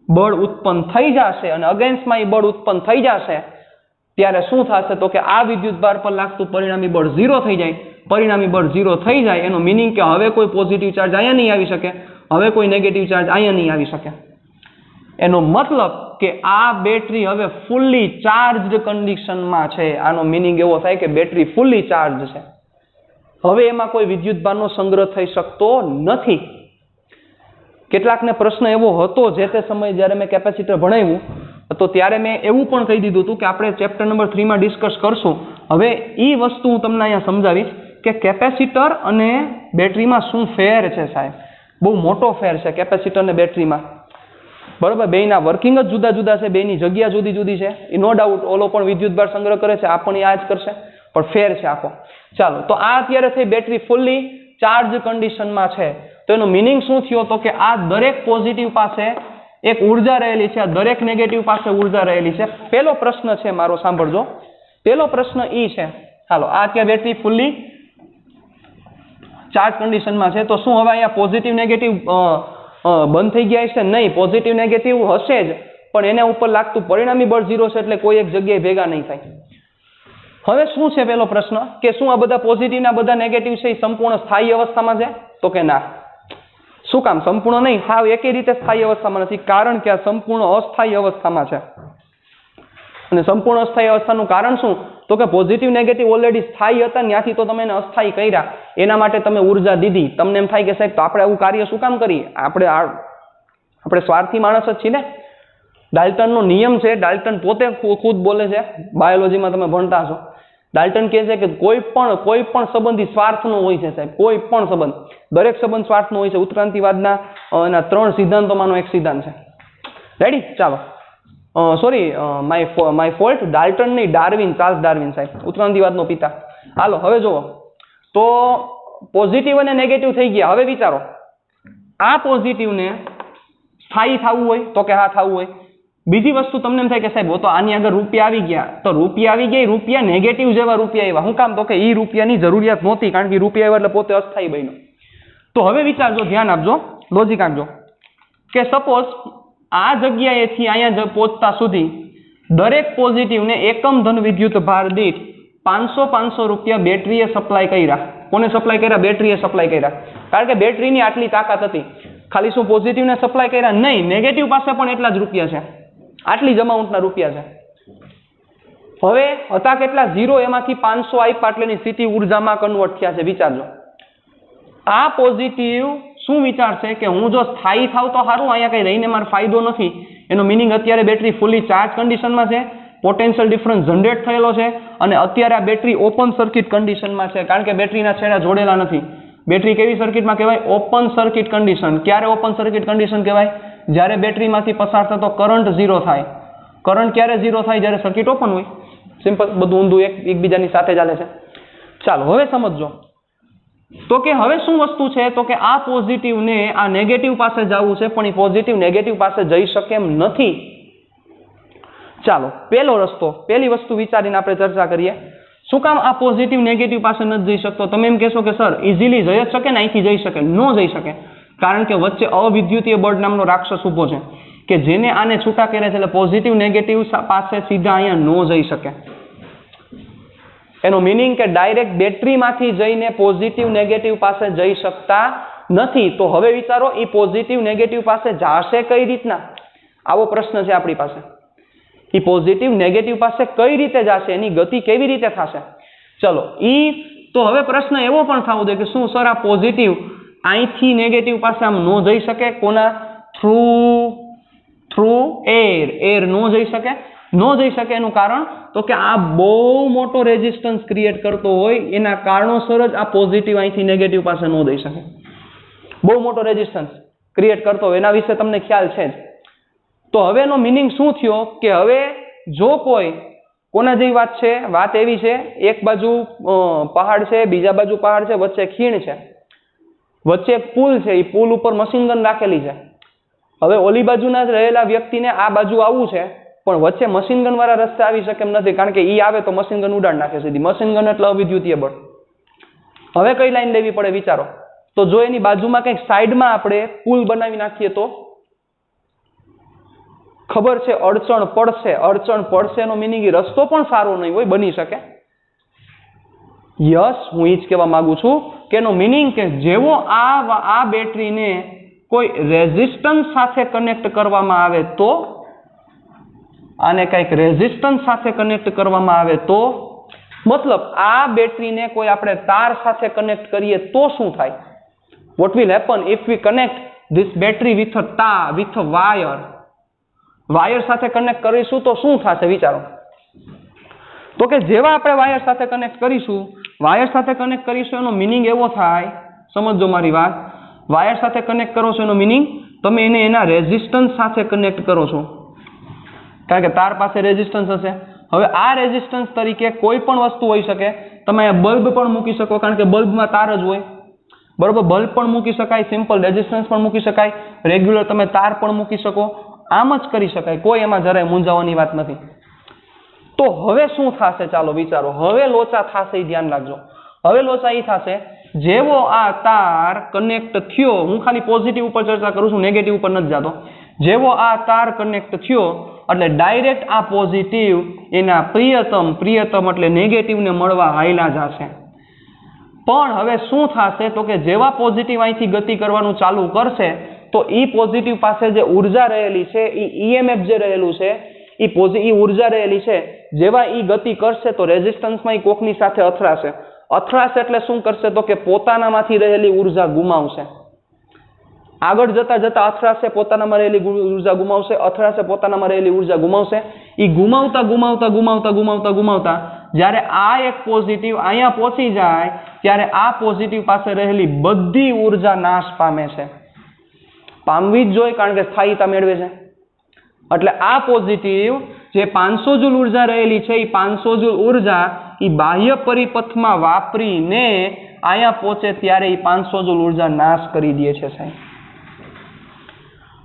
બળ ઉત્પન્ન થઈ જશે અને અગેન્સ્ટમાં એ બળ ઉત્પન્ન થઈ જશે ત્યારે શું થશે તો કે આ વિદ્યુતભાર પર લાગતું પરિણામી બળ 0 થઈ જાય. પરિણામી બળ 0 થઈ જાય એનો મિનિંગ કે હવે કોઈ પોઝિટિવ ચાર્જ અહીંયા નહીં આવી શકે, હવે કોઈ નેગેટિવ ચાર્જ અહીંયા નહીં આવી શકે. એનો મતલબ કે આ બેટરી હવે ફૂલ્લી ચાર્જડ કન્ડિશનમાં છે. આનો મિનિંગ એવો થાય કે બેટરી ફૂલ્લી ચાર્જ છે. હવે એમાં કોઈ વિદ્યુતભારનો સંગ્રહ થઈ શકતો નથી. કેટલાકને પ્રશ્ન એવો હતો જે તે સમયે જ્યારે મેં કેપેસિટર ભણાવ્યું તો ત્યારે મેં એવું પણ કહી દીધું હતું કે આપણે ચેપ્ટર નંબર 3માં ડિસ્કસ કરશું. હવે એ વસ્તુ હું તમને અહીંયા સમજાવીશ કે કેપેસિટર અને બેટરીમાં શું ફેર છે સાહેબ. બહુ મોટો ફેર છે કેપેસિટર અને બેટરીમાં. બરોબર, બેયના વર્કિંગ જ જુદા જુદા છે, બેયની જગ્યા જુદી જુદી છે. એ નો ડાઉટ ઓલો પણ વિદ્યુતભાર સંગ્રહ કરે છે, આ પણ આ જ કરશે, પણ ફેર છે આખો. ચાલો, તો આ અત્યારે થઈ બેટરી ફૂલ્લી ચાર્જ કન્ડિશનમાં છે. તો એનો મિનિંગ શું થયો તો કે આ દરેક પોઝિટિવ પાસે એક ઉર્જા રહેલી છે, આ દરેક નેગેટિવ પાસે ઉર્જા રહેલી છે. પહેલો પ્રશ્ન છે મારો, સાંભળજો. પહેલો પ્રશ્ન ઈ છે, હાલો આ અત્યારે બેટરી ફૂલ્લી ચાર્જ કન્ડિશનમાં છે, તો શું હવે અહીંયા પોઝિટિવ નેગેટિવ બંધ થઈ ગયા છે? નહીં, પોઝિટિવ નેગેટિવ હશે જ, પણ એના ઉપર લાગતું પરિણામી બળ 0 છે, એટલે કોઈ એક જગ્યાએ ભેગા નહીં થાય. હવે શું છે પહેલો પ્રશ્ન કે શું આ બધા પોઝિટિવ ના બધા નેગેટિવ છે એ સંપૂર્ણ સ્થાયી અવસ્થામાં છે? તો કે ના. શું કામ સંપૂર્ણ નહીં? હાવ એકે રીતે સ્થાયી અવસ્થામાં નથી, કારણ કે આ સંપૂર્ણ અસ્થાયી અવસ્થામાં છે. અને સંપૂર્ણ અસ્થાયી અવસ્થાનું કારણ શું? તો કે પોઝિટિવ નેગેટિવ ઓલરેડી સ્થાયી હતા, ત્યાંથી તો તમે એને અસ્થાયી કર્યા, એના માટે તમે ઉર્જા દીધી. તમને એમ થાય કે સાહેબ તો આપણે આવું કાર્ય શું કામ કરીએ? આપણે સ્વાર્થી માણસ જ છીએ ને. ડાલ્ટનનો નિયમ છે, ડાલ્ટન પોતે ખુદ બોલે છે, બાયોલોજીમાં તમે ભણતા છો. ડાલ્ટન કહે છે કે કોઈ પણ સંબંધી સ્વાર્થનો હોય છે સાહેબ, કોઈ પણ સંબંધ, દરેક સંબંધ સ્વાર્થનો હોય છે. ઉત્ક્રાંતિવાદના એના 3 સિદ્ધાંતોમાંનો એક સિદ્ધાંત છે. રેડી? ચાલો, સોરી, માય ફોલ્ટ, ડાલ્ટન નહીં, ડાર્વિન, ચાર્લ્સ ડાર્વિન સાહેબ, ઉત્ક્રાંતિવાદનો પિતા. હાલો, હવે જુઓ તો પોઝિટિવ અને નેગેટિવ થઈ ગયા. હવે વિચારો, આ પોઝિટિવને સ્થાયી થવું હોય તો કે હા થવું હોય. બીજી વસ્તુ તમને એમ થાય કે સાહેબ તો આની આગળ રૂપિયા આવી ગયા, તો રૂપિયા આવી ગયા, રૂપિયા નેગેટિવ જેવા રૂપિયા આવ્યા. શું કામ? તો કે એ રૂપિયાની જરૂરિયાત નહોતી, કારણ કે રૂપિયા આવ્યા એટલે પોતે અસ્થાયી બન્યો. તો હવે વિચારજો, ધ્યાન આપજો, લોજિક આપજો કે સપોઝ આ જગ્યાએથી અહીંયા પહોંચતા સુધી દરેક પોઝિટિવને એકમ ધન વિદ્યુત ભાર દીઠ 500 રૂપિયા બેટરીએ સપ્લાય કર્યા. કોને સપ્લાય કર્યા? બેટરીએ સપ્લાય કર્યા. કારણ કે બેટરીની આટલી તાકાત હતી. ખાલી શું પોઝિટિવને સપ્લાય કર્યા? નહીં, નેગેટિવ પાસે પણ એટલા જ રૂપિયા છે, આટલી જ અમાઉન્ટના રૂપિયા છે. હવે હતા કેટલા? 0, એમાંથી 500 આપ્યા એટલે એની સ્થિતિ ઉર્જામાં કન્વર્ટ થયા છે. વિચારજો, આ પોઝિટિવ શું વિચારશે કે હું જો સ્થાયી થાવ તો સારું, અહીંયા કઈ રહીને મારો ફાયદો નથી. એનો મિનિંગ અત્યારે બેટરી ફૂલી ચાર્જ કન્ડિશનમાં છે, પોટેન્શિયલ ડિફરન્સ જનરેટ થયેલો છે, અને અત્યારે આ બેટરી ઓપન સર્કિટ કન્ડિશનમાં છે, કારણ કે બેટરીના છેડા જોડેલા નથી. બેટરી કેવી સર્કિટમાં કહેવાય? Open circuit condition. ક્યારે ઓપન સર્કિટ કન્ડિશન કહેવાય? જ્યારે બેટરીમાંથી પસાર થતો કરંટ 0 થાય. કરંટ ક્યારે 0 થાય? જ્યારે સર્કિટ ઓપન હોય. સિમ્પલ, બધું ઊંધું એકબીજાની સાથે ચાલે છે. ચાલો હવે સમજો તો કે હવે શું વસ્તુ છે તો કે આ પોઝિટિવને આ નેગેટિવ પાસે જવું છે, પણ એ પોઝિટિવ નેગેટિવ પાસે જઈ શકે એમ નથી. ચાલો, પહેલો રસ્તો, પહેલી વસ્તુ વિચારીને આપણે ચર્ચા કરીએ. શું કામ આ પોઝિટિવ નેગેટિવ પાસે નથી જઈ શકતો? તમે એમ કહેશો કે સર ઇઝીલી જઈ જ શકે ને, અહીંથી જઈ શકે? ન જઈ શકે, કારણ કે વચ્ચે અવિદ્યુતીય બળ નામનો રાક્ષસ ઊભો છે કે જેને આને છૂટા કરે છે, એટલે પોઝિટિવ નેગેટિવ પાસે સીધા અહીંયા ન જઈ શકે. એનો મિનિંગ કે ડાયરેક્ટ બેટરીમાંથી જઈને પોઝિટિવ નેગેટિવ પાસે જઈ શકતા નથી. તો હવે વિચારો, એ પોઝિટિવ નેગેટિવ પાસે જશે કઈ રીતના? આવો પ્રશ્ન છે આપણી પાસે. એ પોઝિટિવ નેગેટિવ પાસે કઈ રીતે જશે? એની ગતિ કેવી રીતે થશે? ચલો, તો હવે પ્રશ્ન એવો પણ થવો જોઈએ કે શું સર આ પોઝિટિવ અહીંથી નેગેટિવ પાસે આમ ન જઈ શકે? કોના થ્રુ એર ન જઈ શકે? ન જઈ શકે એનું કારણ તો કે આ બહુ મોટો રેઝિસ્ટન્સ ક્રિએટ કરતો હોય, એના કારણોસર જ આ પોઝિટિવ અહીંથી નેગેટિવ પાસે ન જઈ શકે. બહુ મોટો રેઝિસ્ટન્સ ક્રિએટ કરતો હોય, એના વિશે તમને ખ્યાલ છે જ. તો હવે એનો મિનિંગ શું થયો કે હવે જો કોના જેવી વાત છે? વાત એવી છે, એક બાજુ પહાડ છે, બીજા બાજુ પહાડ છે, વચ્ચે ખીણ છે, વચ્ચે એક પુલ છે, એ પુલ ઉપર મશીન ગન રાખેલી છે. હવે ઓલી બાજુના જ રહેલા વ્યક્તિને આ બાજુ આવવું છે, પણ વચ્ચે મશીન ગન વાળા રસ્તે આવી શકે એમ નથી, કારણ કે ઈ આવે તો મશીન ગન ઉડાડ નાખે સીધી. મશીન ગન એટલે અવિદ્યુતીય બળ. હવે કઈ લાઈન લેવી પડે? વિચારો. તો જો એની બાજુમાં કંઈક સાઈડમાં આપણે પુલ બનાવી નાખીએ તો ખબર છે અડચણ પડશે એનો મિનિંગ રસ્તો પણ સારો નહીં હોય, બની શકે. યસ, હું એ જ કહેવા માંગુ છું કે એનો મિનિંગ કે જેવો આ બેટરીને કોઈ રેઝિસ્ટન્સ સાથે કનેક્ટ કરવામાં આવે તો, આને કંઈક રેઝિસ્ટન્સ સાથે કનેક્ટ કરવામાં આવે તો, મતલબ આ બેટરીને કોઈ આપણે તાર સાથે કનેક્ટ કરીએ તો શું થાય? What will happen if V connect this battery with a wire સાથે કનેક્ટ કરીશું તો શું થશે વિચારો. તો કે જેવા આપણે વાયર સાથે કનેક્ટ કરીશું એનો મિનિંગ એવો થાય, સમજો મારી વાત, વાયર સાથે કનેક્ટ કરો છો એનો મિનિંગ તમે એને એના રેઝિસ્ટન્સ સાથે કનેક્ટ કરો છો, કારણ કે તાર પાસે રેઝિસ્ટન્સ હશે. હવે આ રેઝિસ્ટન્સ તરીકે કોઈ પણ વસ્તુ હોઈ શકે. તમે અહીંયા બલ્બ પણ મૂકી શકો, કારણ કે બલ્બમાં તાર જ હોય, બરોબર. બલ્બ પણ મૂકી શકાય, સિમ્પલ રેઝિસ્ટન્સ પણ મૂકી શકાય, રેગ્યુલર તમે તાર પણ મૂકી શકો, આમ જ કરી શકાય, કોઈ એમાં જરાય મૂંઝાવાની વાત નથી. તો હવે શું થશે ચાલો વિચારો. હવે લોચા થશે એ ધ્યાન રાખજો. હવે લોચા એ થશે જેવો આ તાર કનેક્ટ થયો, હું ખાલી પોઝિટિવ ઉપર ચર્ચા કરું છું, નેગેટિવ ઉપર નથી જતો. જેવો આ તાર કનેક્ટ થયો એટલે ડાયરેક્ટ આ પોઝિટિવ એના પ્રિયતમ એટલે નેગેટિવને મળવા હાયલા જશે. પણ હવે શું થશે તો કે જેવા પોઝિટિવ અહીંથી ગતિ કરવાનું ચાલુ કરશે તો એ પોઝિટિવ પાસે જે ઉર્જા રહેલી છે, એ ઈએમએફ જે રહેલું છે, એ ઉર્જા રહેલી છે, જેવા એ ગતિ કરશે તો રેઝિસ્ટન્સમાં એ કોકની સાથે અથડાશે એટલે શું કરશે તો કે પોતાનામાંથી રહેલી ઉર્જા ગુમાવશે. આગળ જતા અથડાશે, પોતાનામાં રહેલી ઉર્જા ગુમાવશે, અથડાશે, પોતાનામાં રહેલી ઉર્જા ગુમાવશે. એ ગુમાવતા જ્યારે આ એક પોઝિટિવ અહીંયા પહોંચી જાય ત્યારે આ પોઝિટિવ પાસે રહેલી બધી ઉર્જા નાશ પામે છે. પામવી જ જોઈએ, કારણ કે સ્થાયીતા મેળવે છે. એટલે આ પોઝિટિવ જે 500 જૂલ ઉર્જા રહેલી છે, એ 500 જૂલ ઉર્જા એ બાહ્ય પરિપથમાં વાપરીને અહીંયા પહોંચે ત્યારે એ 500 જૂલ ઉર્જા નાશ કરી દે છે સાહેબ.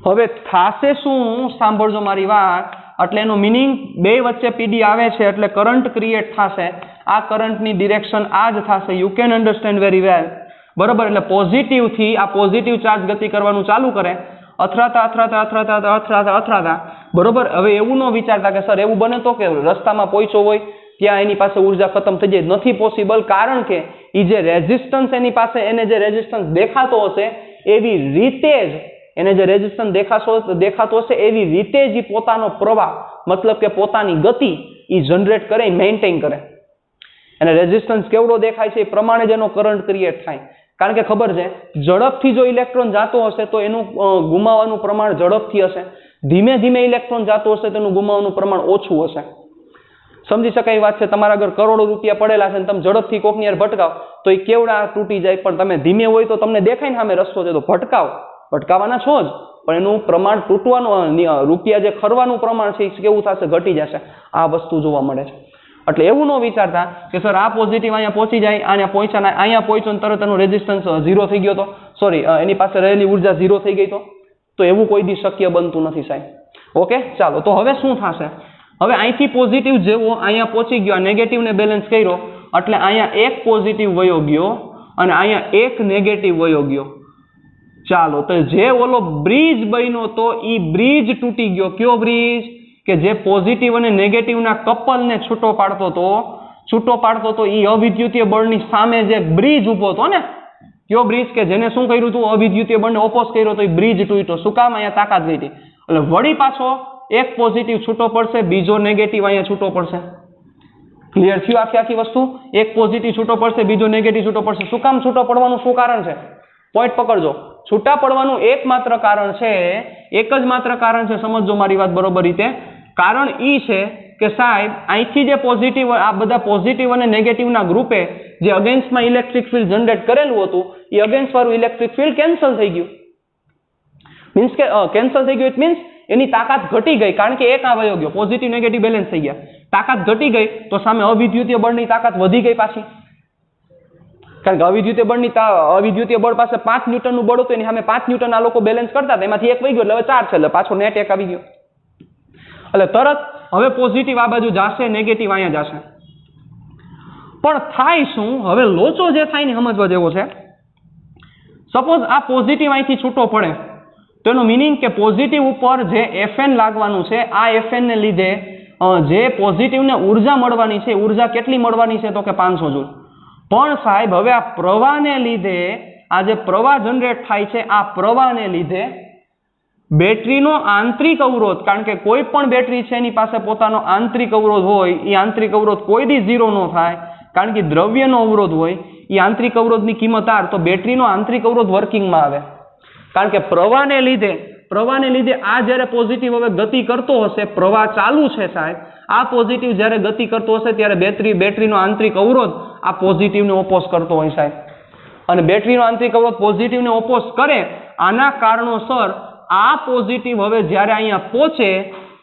હવે થાશે શું, સાંભળજો મારી વાત. એટલે એનો મિનિંગ બે વચ્ચે પીડી આવે છે એટલે કરંટ ક્રિએટ થશે. આ કરંટની ડિરેક્શન આ જ થશે. You can understand very well, બરોબર. એટલે પોઝિટિવથી આ પોઝિટિવ ચાર્જ ગતિ કરવાનું ચાલુ કરે, અથડાતા, બરોબર. હવે એવું ન વિચારતા કે સર એવું બને તો કે રસ્તામાં પહોંચ્યો હોય ત્યાં એની પાસે ઉર્જા ખતમ થઈ જાય. નથી પોસિબલ, કારણ કે એ જે રેઝિસ્ટન્સ એની પાસે, એને જે રેઝિસ્ટન્સ દેખાતો હશે એવી રીતે જ એને જે રેઝિસ્ટન્સ દેખાતો હશે એવી રીતે જ પોતાનો પ્રવાહ, મતલબ કે પોતાની ગતિ એ જનરેટ કરે, મેન્ટેન કરે. અને રેઝિસ્ટન્સ કેવડો દેખાય છે એ પ્રમાણે જ એનો કરંટ ક્રિએટ થાય. કારણ કે ખબર છે ઝડપથી જો ઇલેક્ટ્રોન જતો હશે તો એનું ગુમાવવાનું પ્રમાણ ઝડપથી હશે. ધીમે ધીમે ઇલેક્ટ્રોન જતો હશે તો એનું ગુમાવવાનું પ્રમાણ ઓછું હશે. સમજી શકાય વાત છે. તમારા આગળ કરોડો રૂપિયા પડેલા છે અને તમે ઝડપથી કોકની યાર ભટકાવ તો એ કેવડા તૂટી જાય, પણ તમે ધીમે હોય તો તમને દેખાય ને સામે રસ્તો છે તો ભટકાવાના છો જ, પણ એનું પ્રમાણ તૂટવાનું, રૂપિયા જે ખરવાનું પ્રમાણ છે એ કેવું થશે, ઘટી જશે. આ વસ્તુ જોવા મળે છે. એટલે એવું ન વિચારતા કે સર આ પોઝિટિવ અહીંયા પહોંચી જાય, અહીંયા પહોંચ્યો તરત એનો રેઝિસ્ટન્સ 0 થઈ ગયો તો, સોરી એની પાસે રહેલી ઉર્જા 0 થઈ ગઈ તો એવું કોઈ દી શક્ય બનતું નથી સાહેબ. ઓકે, ચાલો. તો હવે શું થશે? હવે અહીંથી પોઝિટિવ જેવો અહીંયા પહોંચી ગયો, નેગેટિવને બેલેન્સ કર્યો એટલે અહીંયા એક પોઝિટિવ વયો ગયો અને અહીંયા એક નેગેટિવ વયો ગયો. ચાલો, તો જે ઓલો બ્રિજ બન્યો તો એ બ્રિજ તૂટી ગયો. કયો બ્રિજ? કે જે પોઝિટિવ અને નેગેટિવના કપલને છૂટો પાડતો તો એ અવિદ્યુતીય બળની સામે જે બ્રિજ ઊભો હતો ને, કયો બ્રિજ? કે જેને શું કર્યું હતું, અવિદ્યુતીય બળને ઓપોઝ કર્યો તો એ બ્રિજ તૂટ્યો. શું કામ? અહીંયા તાકાત ગઈ હતી. એટલે વળી પાછો એક પોઝિટિવ છૂટો પડશે, બીજો નેગેટિવ અહીંયા છૂટો પડશે. ક્લિયર થયું આખી વસ્તુ? એક પોઝિટિવ છૂટો પડશે, બીજો નેગેટિવ છૂટો પડશે. શું કામ છૂટો પડવાનું શું કારણ છે? પોઈન્ટ પકડજો. છૂટા પડવાનું એક જ માત્ર કારણ છે, સમજજો મારી વાત બરોબર રીતે. કારણ ઈ છે કે સાહેબ અહીંથી જે પોઝિટિવ, આ બધા પોઝિટિવ અને નેગેટિવના ગ્રુપે જે અગેન્સ્ટમાં ઇલેક્ટ્રિક ફિલ્ડ જનરેટ કરેલું હતું એ અગેન્સ્ટ વાળું ઇલેક્ટ્રિક ફિલ્ડ કેન્સલ થઈ ગયું. મીન્સ કે કેન્સલ થઈ ગયું ઇટ મીન્સ એની તાકાત ઘટી ગઈ, કારણ કે એક આ વયો ગયો, પોઝિટિવ નેગેટિવ બેલેન્સ થઈ ગયા. તાકાત ઘટી ગઈ તો સામે અવિદ્યુતીય બળની તાકાત વધી ગઈ પાછી, કારણ કે અવિદ્યુતીય બળ પાસે 5 ન્યૂટનનું બળ હતું, એની સામે 5 ન્યૂટન આ લોકો બેલેન્સ કરતા હતા, એમાંથી એક વહી ગયો એટલે હવે 4 છે, એટલે પાછો નેટ એક આવી ગયો. એટલે તરત હવે પોઝિટિવ આ બાજુ જશે, નેગેટિવ અહીંયા જશે. પણ થાય શું? હવે લોચો જે થાય ને સમજવા જેવો છે. સપોઝ આ પોઝિટિવ અહીંથી છૂટો પડે તો એનો મીનિંગ કે પોઝિટિવ ઉપર જે Fn લાગવાનું છે, આ Fn ને લીધે જે પોઝિટિવને ઉર્જા મળવાની છે, ઉર્જા કેટલી મળવાની છે તો કે 500 જૂલ. પણ સાહેબ હવે આ પ્રવાહને લીધે આ જે પ્રવાહ જનરેટ થાય છે, આ પ્રવાહને લીધે બેટરીનો આંતરિક અવરોધ, કારણ કે કોઈ પણ બેટરી છે એની પાસે પોતાનો આંતરિક અવરોધ હોય, એ આંતરિક અવરોધ કોઈ દી ઝીરો ન થાય, કારણ કે દ્રવ્યનો અવરોધ હોય, એ આંતરિક અવરોધની કિંમત R, તો બેટરીનો આંતરિક અવરોધ વર્કિંગમાં આવે. કારણ કે પ્રવાહને લીધે આ જ્યારે પોઝિટિવ હવે ગતિ કરતો હશે, પ્રવાહ ચાલુ છે સાહેબ, આ પોઝિટિવ જ્યારે ગતિ કરતો હશે ત્યારે બેટરીનો આંતરિક અવરોધ આ પોઝિટિવને ઓપોઝ કરતો હોય સાહેબ. અને બેટરીનો આંતરિક અવરોધ પોઝિટિવને ઓપોઝ કરે, આના કારણોસર આ પોઝિટિવ હવે જ્યારે અહીંયા પહોંચે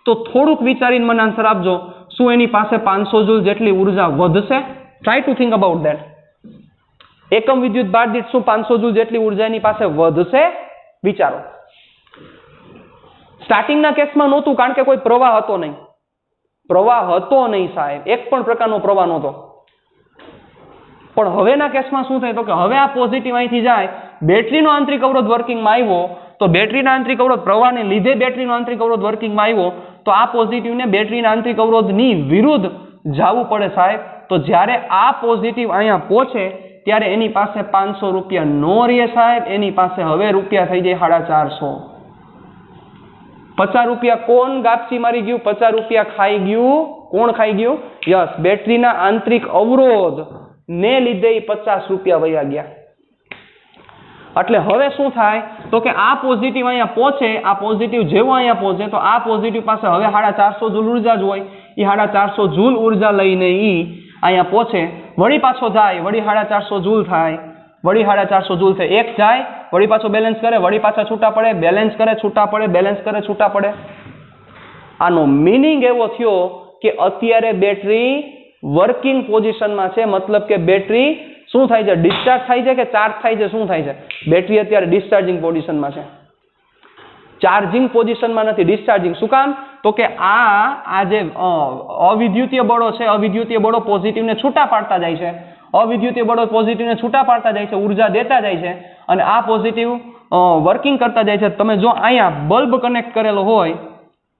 તો થોડુંક વિચારીને મને આન્સર આપજો, શું એની પાસે 500 જૂલ જેટલી ઉર્જા વધશે? Try to think about that. એકમ વિદ્યુત ભાર દીઠ શું 500 જૂલ જેટલી ઉર્જા એની પાસે વધશે? વિચારો. સ્ટાર્ટિંગના કેસમાં નહોતું, કારણ કે કોઈ પ્રવાહ હતો નહીં. પ્રવાહ હતો નહીં સાહેબ, એક પણ પ્રકારનો પ્રવાહ નહોતો. પણ હવેના કેસમાં શું થાય તો કે હવે આ પોઝિટિવ અહીંથી જાય, બેટરીનો આંતરિક અવરોધ વર્કિંગમાં આવ્યો, તો બેટરીના આંતરિક અવરોધ પ્રવાહને લીધે બેટરીનો આંતરિક અવરોધ વર્કિંગમાં આવ્યો, તો આ પોઝિટિવને બેટરીના આંતરિક અવરોધની વિરુદ્ધ જવું પડે સાહેબ. તો જ્યારે આ પોઝિટિવ અહીંયા પહોંચે ત્યારે એની પાસે 500 રૂપિયા નો રહે સાહેબ, એની પાસે હવે રૂપિયા થઈ જાય 450. 50 રૂપિયા કોણ ગાપચી મારી ગયું? 50 રૂપિયા ખાઈ ગયું. કોણ ખાઈ ગયું? યસ, બેટરીના આંતરિક અવરોધ ને લીધે 50 રૂપિયા વયા ગયા. એટલે હવે શું થાય તો કે આ પોઝિટિવ અહીંયા પહોંચે, આ પોઝિટિવ જેવો અહીંયા પહોંચે તો આ પોઝિટિવ પાસે હવે 450 જૂલ ઉર્જા જ હોય, એ 450 જૂલ ઉર્જા લઈને અહીંયા પહોંચે, વળી પાછો જાય, વળી 450 જૂલ થાય, વળી 450 જૂલ થાય, એક જાય, વળી પાછો બેલેન્સ કરે, વળી પાછા છૂટા પડે, બેલેન્સ કરે, છૂટા પડે, બેલેન્સ કરે, છૂટા પડે. આનો મીનિંગ એવો થયો કે અત્યારે બેટરી વર્કિંગ પોઝિશનમાં છે, મતલબ કે બેટરી શું થાય છે? ડિસ્ચાર્જ થાય છે કે ચાર્જ થાય છે? શું થાય છે? બેટરી અત્યારે ડિસ્ચાર્જિંગ પોઝિશનમાં છે, ચાર્જિંગ પોઝિશનમાં નથી, ડિસ્ચાર્જિંગ. શું કામ? તો કે આ જે અવિદ્યુતીય બળો છે, અવિદ્યુતીય બળો પોઝિટિવને છૂટા પાડતા જાય છે, અવિદ્યુતીય બળો પોઝિટિવને છૂટા પાડતા જાય છે, ઉર્જા દેતા જાય છે, અને આ પોઝિટિવ વર્કિંગ કરતા જાય છે. તમે જો અહીંયા બલ્બ કનેક્ટ કરેલો હોય,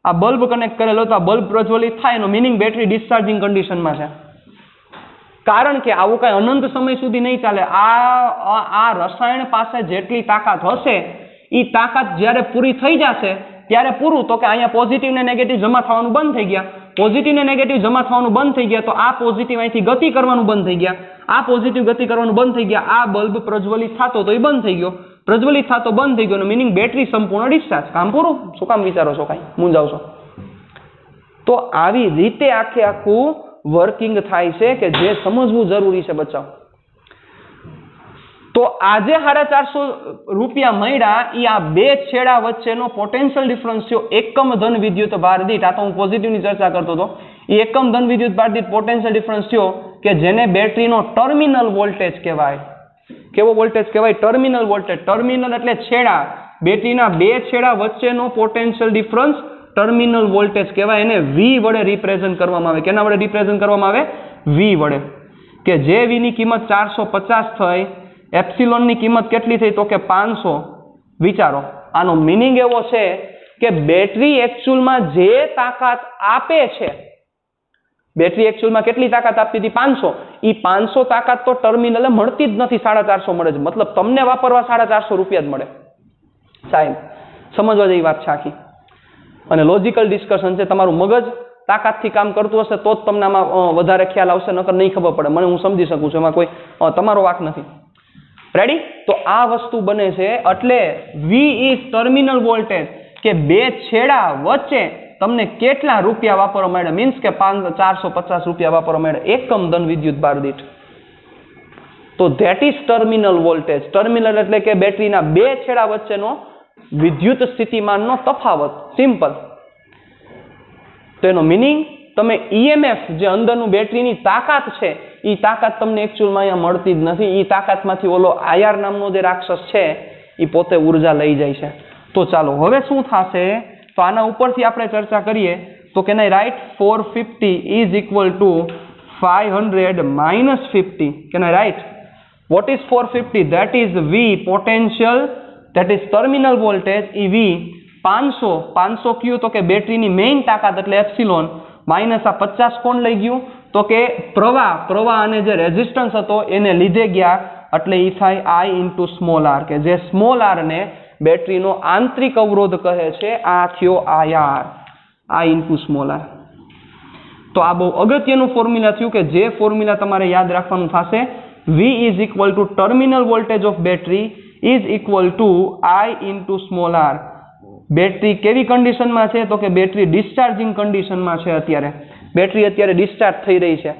આ બલ્બ કનેક્ટ કરેલો તો આ બલ્બ પ્રજ્વલિત થાય, એનો મિનિંગ બેટરી ડિસ્ચાર્જિંગ કન્ડિશનમાં છે. કારણ કે આવું કઈ અનંત સમય સુધી નહીં ચાલે. આ રસાયણ પાસે જેટલી તાકાત હશે, એ તાકાત જ્યારે પૂરી થઈ જશે ત્યારે પૂરું. તો કે અહીંયા પોઝિટિવ ને નેગેટિવ જમા થવાનું બંધ થઈ ગયા, પોઝિટિવ ને નેગેટિવ જમા થવાનું બંધ થઈ ગયા, તો આ પોઝિટિવ અહીંથી ગતિ કરવાનું બંધ થઈ ગયા, આ પોઝિટિવ ગતિ કરવાનું બંધ થઈ ગયા, આ બલ્બ પ્રજ્વલિત થતો તો એ બંધ થઈ ગયો, પ્રજ્વલિત થતો બંધ થઈ ગયો, મિનિંગ બેટરી સંપૂર્ણ ડિસ્ચાર્જ. કામ પૂરું. શું કામ વિચારો છો? કાંઈ મૂંઝાવશો? તો આવી રીતે આખું વર્કિંગ થાય છે કે જે સમજવું જરૂરી છે બચ્ચાઓ. તો આજે 450 રૂપિયા મળ્યા, એ આ બે છેડા વચ્ચેનો પોટેન્શિયલ ડિફરન્સ થયો એકમ ધન વિદ્યુત ભાર દીઠ. આ તો હું પોઝિટિવની ચર્ચા કરતો હતો. એ એકમ ધન વિદ્યુત ભાર દીઠ પોટેન્શિયલ ડિફરન્સ થયો કે જેને બેટરીનો ટર્મિનલ વોલ્ટેજ કહેવાય. કેવો વોલ્ટેજ કહેવાય? Terminal voltage. ટર્મિનલ એટલે છેડા, બેટરીના બે છેડા વચ્ચેનો પોટેન્શિયલ ડિફરન્સ ટર્મિનલ વોલ્ટેજ કહેવાય. એને V વડે રિપ્રેઝન્ટ કરવામાં આવે. કેના વડે રિપ્રેઝન્ટ કરવામાં આવે? V વડે. કે જે V ની કિંમત 450 થઈ, એપ્સિલોન ની કિંમત કેટલી થઈ તો કે 500. વિચારો, આનો મિનિંગ એવો છે કે બેટરી એકચ્યુઅલમાં જે તાકાત આપે છે, બેટરી એકચ્યુઅલમાં કેટલી તાકાત આપતી હતી? 500. એ 500 તાકાત તો ટર્મિનલે મળતી જ નથી, 450 મળે છે. મતલબ તમને વાપરવા 450 રૂપિયા જ મળે. સાહેબ સમજવા જેવી વાત છે આખી, અને લોજિકલ ડિસ્કશન છે. તમારું મગજ તાકાતથી કામ કરતું હશે તો જ તમને આમાં વધારે ખ્યાલ આવશે, નકર નહીં ખબર પડે. મને હું સમજી શકું છું, એમાં કોઈ તમારો વાંક નથી. રેડી? તો આ વસ્તુ બને છે. એટલે V ઇઝ ટર્મિનલ વોલ્ટેજ, કે બે છેડા વચ્ચે તમને કેટલા રૂપિયા વાપરવા મળે, મીન્સ કે 450 રૂપિયા વાપરવા મળે એકમ ધન વિદ્યુત ભાર દીઠ. તો that is terminal voltage. Terminal એટલે કે બેટરીના બે છેડા વચ્ચેનો વિદ્યુત સ્થિતિમાનનો તફાવત. સિમ્પલ. તો એનો મિનિંગ તમે EMF જે અંદરનું બેટરીની તાકાત છે, એ તાકાત તમને એકચ્યુઅલમાં અહીંયા મળતી જ નથી. એ તાકાતમાંથી ઓલો IR નામનો જે રાક્ષસ છે એ પોતે ઉર્જા લઈ જાય છે. તો ચાલો હવે શું થશે, તો આના ઉપરથી આપણે ચર્ચા કરીએ. તો can I write 450 is equal two 500 minus 50. Can I write what is 450? that is V potential, that is terminal voltage. A V 500 કયું? તો કે બેટરીની મેઇન તાકાત એટલે એપ્સિલોન માઇનસ આ 50 કોણ લઈ ગયું? તો કે પ્રવાહ અને જે રેઝિસ્ટન્સ હતો એને લીધે ગયા, એટલે એ થાય I ઇન્ટુ સ્મોલ r, કે જે સ્મોલ r ને બેટરીનો આંતરિક અવરોધ કહે છે, આ થયો IR, I into small r. તો આ બહુ અગત્યનું ફોર્મ્યુલા થયું કે જે ફોર્મ્યુલા તમારે યાદ રાખવાનું થશે. V is equal two terminal voltage of battery is equal two I into small r. Battery કેવી કન્ડિશનમાં છે? તો કે બેટરી ડિસ્ચાર્જિંગ કન્ડિશનમાં છે. અત્યારે બેટરી અત્યારે ડિસ્ચાર્જ થઈ રહી છે.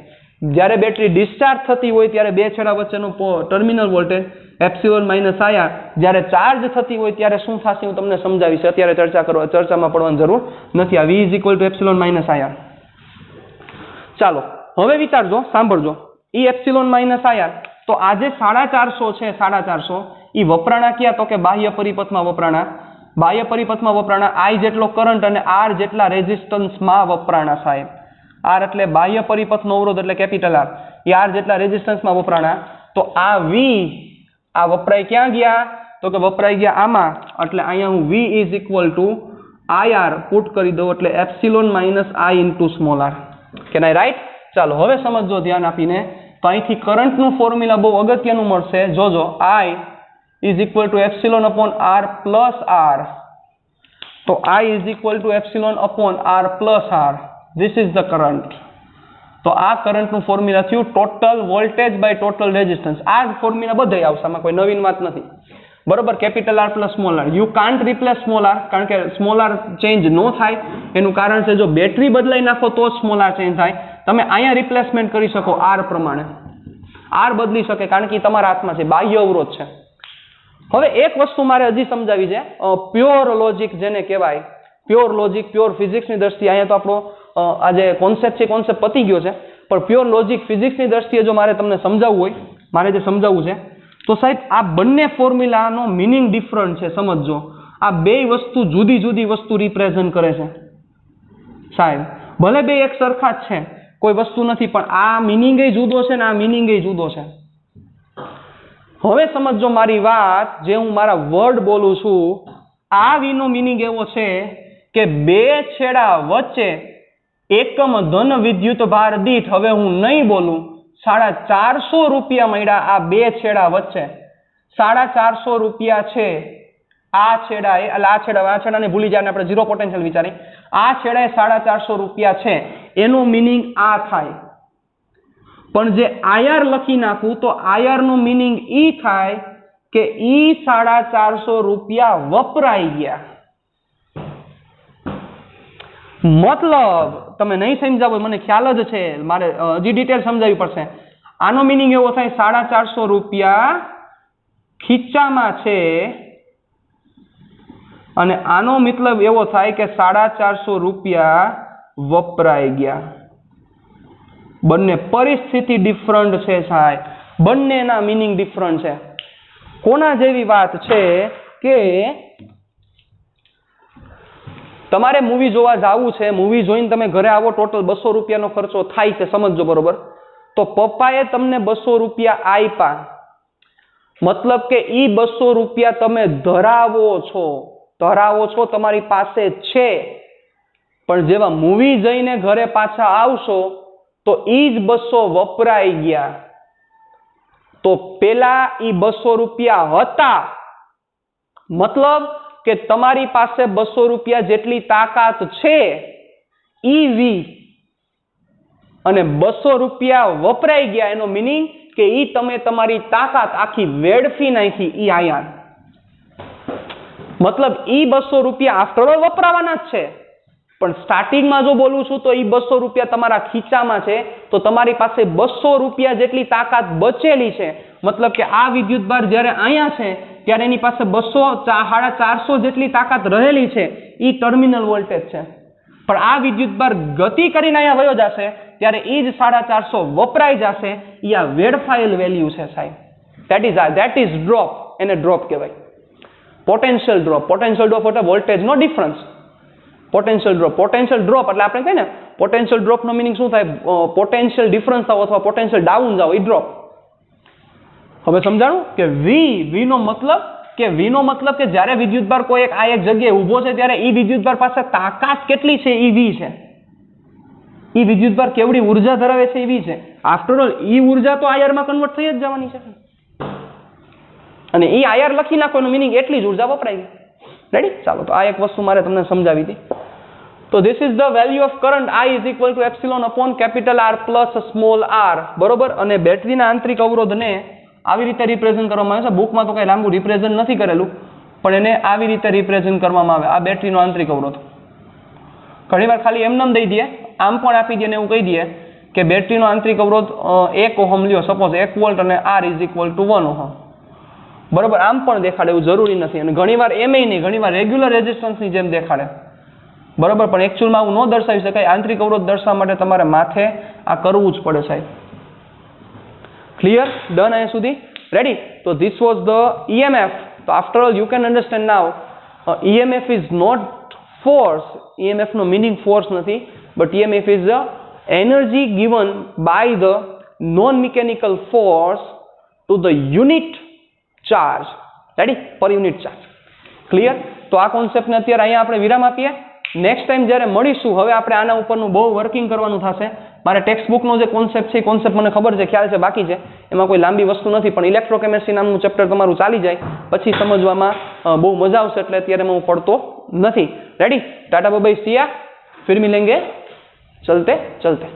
જ્યારે બેટરી ડિસ્ચાર્જ થતી હોય ત્યારે બે છેડા વચ્ચેનો terminal voltage epsilon minus IR, જ્યારે ચાર્જ થતી હોય ત્યારે શું થશે હું તમને સમજાવીશ. અત્યારે ચર્ચામાં પડવાની જરૂર નથી. આ V is equal to epsilon minus IR. ચાલો હવે વિચારજો, સાંભળજો. ઈ એપ્સિલોન માઇનસ IR, તો આ જે 450 છે, 450 એ વપરાણા ક્યાં? તો કે બાહ્ય પરિપથમાં વપરાણા. બાહ્ય પરિપથમાં વપરાણા I જેટલો કરંટ અને R જેટલા રેઝિસ્ટન્સમાં વપરાણા સાહેબ. R એટલે બાહ્ય પરિપથનો અવરોધ એટલે કેપિટલ R, એ R જેટલા રેઝિસ્ટન્સમાં વપરાણા. તો આ V આ વપરાય ક્યાં ગયા? તો કે વપરાઈ ગયા આમાં, એટલે અહીંયા હું V is equal two IR put કરી દઉં, એટલે epsilon minus I into small r. Can I right? ચાલો હવે સમજો ધ્યાન આપીને. તો અહીંથી કરંટનું ફોર્મ્યુલા બહુ અગત્યનું મળશે. જોજો, I is equal to epsilon upon R plus R. તો I is equal to epsilon upon R plus R. This is the current. તો આ કરંટનું ફોર્મ્યુલા થયું total voltage by total resistance. આ ફોર્મ્યુલા બધે આવશે, આમાં કોઈ નવીન વાત નથી. બરોબર, capital R plus small r. You can't replace small r, કારણ કે સ્મોલ r ચેન્જ ન થાય. એનું કારણ છે જો બેટરી બદલાઈ નાખો તો જ સ્મોલ r ચેન્જ થાય. તમે અહીંયા રિપ્લેસમેન્ટ કરી શકો R પ્રમાણે. R બદલી શકે કારણ કે તમારા હાથમાં છે, બાહ્ય અવરોધ છે. હવે એક વસ્તુ મારે હજી સમજાવી છે, પ્યોર લોજિક જેને કહેવાય, પ્યોર લોજિક, પ્યોર ફિઝિક્સની દ્રષ્ટિએ. અહીંયા તો આપણો આ જે કોન્સેપ્ટ છે, કોન્સેપ્ટ પતી ગયો છે, પણ પ્યોર લોજિક ફિઝિક્સની દ્રષ્ટિએ જો મારે તમને સમજાવવું હોય, મારે જે સમજાવવું છે, તો સાહેબ આ બંને ફોર્મ્યુલાનો મિનિંગ ડિફરન્ટ છે. સમજજો, આ બે વસ્તુ જુદી જુદી વસ્તુ રિપ્રેઝન્ટ કરે છે સાહેબ. ભલે બે એક સરખા જ છે, કોઈ વસ્તુ નથી, પણ આ મિનિંગ જુદો છે ને આ મિનિંગ જુદો છે. હવે સમજો મારી વાત, જે હું મારા વર્ડ બોલું છું, આ V નો મિનિંગ એવો છે કે બે છેડા વચ્ચે એકમ ધન વિદ્યુત ભાર દીઠ, હવે હું નહીં બોલું, 450 રૂપિયા મળ્યા આ બે છેડા વચ્ચે. 450 રૂપિયા છે આ છેડા, એટલે આ છેડાને ભૂલી જાય, આપણે ઝીરો પોટેન્શિયલ વિચારી. આ છેડાએ 450 રૂપિયા છે, એનો મિનિંગ આ થાય. પણ જે IR લખી નાખું તો IR નો મિનિંગ ઈ થાય કે ઈ 450 રૂપિયા વપરાઈ ગયા. મતલબ તમે નહીં સમજાવો, મને ખ્યાલ જ છે, મારે હજી ડિટેલ સમજાવવી પડશે. આનો મિનિંગ એવો થાય 450 રૂપિયા ખીચામાં છે, અને આનો મતલબ એવો થાય કે 450 રૂપિયા વપરાઈ ગયા. બંને પરિસ્થિતિ ડિફરન્ટ છે સાહેબ, બંનેના મિનિંગ ડિફરન્ટ છે. કોના જેવી વાત છે કે તમારે મૂવી જોવા જવું છે, મૂવી જોઈને તમે ઘરે આવો, ટોટલ 200 રૂપિયાનો ખર્ચો થાય છે, સમજો બરોબર. તો પપ્પાએ તમને 200 રૂપિયા આપ્યા, મતલબ કે ઈ 200 રૂપિયા તમે ધરાવો છો, તમારી પાસે છે. પણ જેવા મૂવી જઈને ઘરે પાછા આવશો તો ઈ જ 200 વપરાઈ ગયા. તો પેલા ઈ 200 રૂપિયા હતા, મતલબ કે તમારી પાસે 200 રૂપિયા જેટલી તાકાત છે ઈ V, અને 200 રૂપિયા વપરાઈ ગયા એનો મિનિંગ કે ઈ તમે તમારી તાકાત આખી વેડફી નાખી, ઈ IR. મતલબ ઈ 200 રૂપિયા આફ્ટર ઓલ વપરાવાના જ છે, પણ સ્ટાર્ટિંગમાં જો બોલું છું તો ઈ 200 રૂપિયા તમારા ખીચામાં છે, તો તમારી પાસે 200 રૂપિયા જેટલી તાકાત બચેલી છે. મતલબ કે આ વિદ્યુતભાર જ્યારે અહીંયા છે ત્યારે એની પાસે 450 જેટલી તાકાત રહેલી છે, ઈ ટર્મિનલ વોલ્ટેજ છે. પણ આ વિદ્યુતભાર ગતિ કરીને અહીંયા વયો જશે ત્યારે ઈ જ 450 વપરાઈ જશે. ઈ આ વેડફાયેલ વેલ્યુ છે સાહેબ. That is drop. એને ડ્રોપ કહેવાય, પોટેન્શિયલ ડ્રોપ. પોટેન્શિયલ ડ્રોપ એટલે વોલ્ટેજનો ડિફરન્સ. પોટેન્શિયલ ડ્રોપ એટલે આપણે કહીએ ને, પોટેન્શિયલ ડ્રોપનો મિનિંગ શું થાય? પોટેન્શિયલ ડિફરન્સ થાવ અથવા પોટેન્શિયલ ડાઉન જાવ, એ ડ્રોપ. હવે સમજાણું કે વી નો મતલબ કે જ્યારે વિદ્યુતભાર કોઈ એક આ એક જગ્યાએ ઊભો છે ત્યારે ઈ વિદ્યુતભાર પાસે તાકાત કેટલી છે ઈ વી છે. ઈ વિદ્યુતભાર કેવડી ઉર્જા ધરાવે છે ઈ વી છે. આફ્ટર ઓલ ઈ ઉર્જા તો આયરમાં કન્વર્ટ થઈ જ જવાની છે અને ઈ આયર લખી નાખો એનું મિનિંગ એટલી જ ઉર્જા વપરાય ગઈ. રેડી? ચાલો તો આ એક વસ્તુ મારે તમને સમજાવી હતી. તો this is the value of current I is equal to epsilon upon capital R plus small r. બરોબર. અને બેટરીના આંતરિક અવરોધને આવી રીતે રિપ્રેઝન્ટ કરવામાં આવે છે. બુકમાં તો કઈ લાંબુ રિપ્રેઝન્ટ નથી કરેલું પણ એને આવી રીતે રિપ્રેઝન્ટ કરવામાં આવે. આ બેટરીનો આંતરિક અવરોધ ઘણીવાર ખાલી એમ નામ દઈ દઈએ, આમ પણ આપી દઈએ ને એવું કહી દઈએ કે બેટરીનો આંતરિક અવરોધ 1 ઓહમ લ્યો, સપોઝ 1 વોલ્ટ અને R is equal two 1 ohm. બરોબર. આમ પણ દેખાડે એવું જરૂરી નથી અને ઘણીવાર એમ નહીં, ઘણીવાર રેગ્યુલર રેઝિસ્ટન્સની જેમ દેખાડે. બરોબર. પણ એકચ્યુઅલમાં આવું ન દર્શાવી શકાય. આંતરિક અવરોધ દર્શાવવા માટે તમારે માથે આ કરવું જ પડે સાહેબ. ક્લિયર? ડન અહીંયા સુધી? રેડી? તો ધીસ વોઝ ધ EMF. તો after all you can understand now EMF is not force. EMF નો મિનિંગ ફોર્સ નથી, but EMF is the energy given by the non mechanical force to the unit charge. Ready? Per unit charge. Clear? તો આ કોન્સેપ્ટને અત્યારે અહીંયા આપણે વિરામ આપીએ. Next time જ્યારે મળીશું હવે આપણે આના ઉપરનું બહુ વર્કિંગ કરવાનું થશે. મારે ટેક્સ્ટ બુકનો જે કોન્સેપ્ટ છે એ કોન્સેપ્ટ મને ખબર છે, ખ્યાલ છે, બાકી છે, એમાં કોઈ લાંબી વસ્તુ નથી, પણ ઇલેક્ટ્રોકેમિસ્ટ્રી નામનું ચેપ્ટર તમારું ચાલી જાય પછી સમજવામાં બહુ મજા આવશે, એટલે અત્યારે હું પડતો નથી. રેડી? ટાટા બાય બાય, સિયા, ફિર મિલેંગે ચલતે ચલતે.